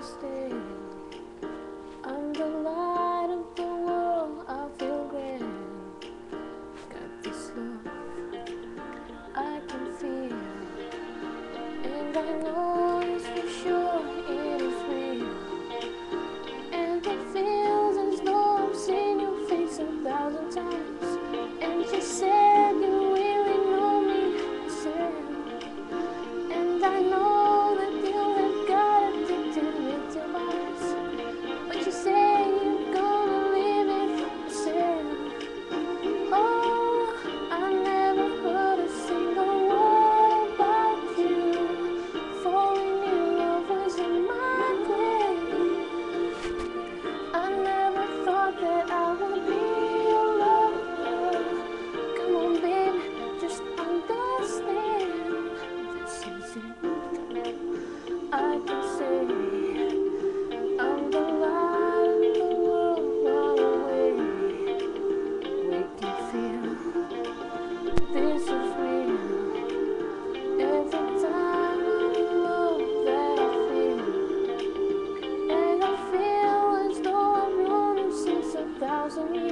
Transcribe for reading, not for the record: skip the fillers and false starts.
understand. I'm the light of the world, I feel grand. Got this love I can feel, and I know it's for sure it is real. And it feels as though I've seen your face 1,000 times. And you said you really know me, I said. And I know that you have got addicted with your eyes, but you say you're gonna leave me for myself. Oh, I never heard a single word about you. Falling in love was in my plan. I never thought that I would be your lover. Come on, baby, just understand. This is it. I can say I'm the light of the world, run away. Make you feel this is real. Every time I'm in love that I feel, and I feel as though I've known you since 1,000 years.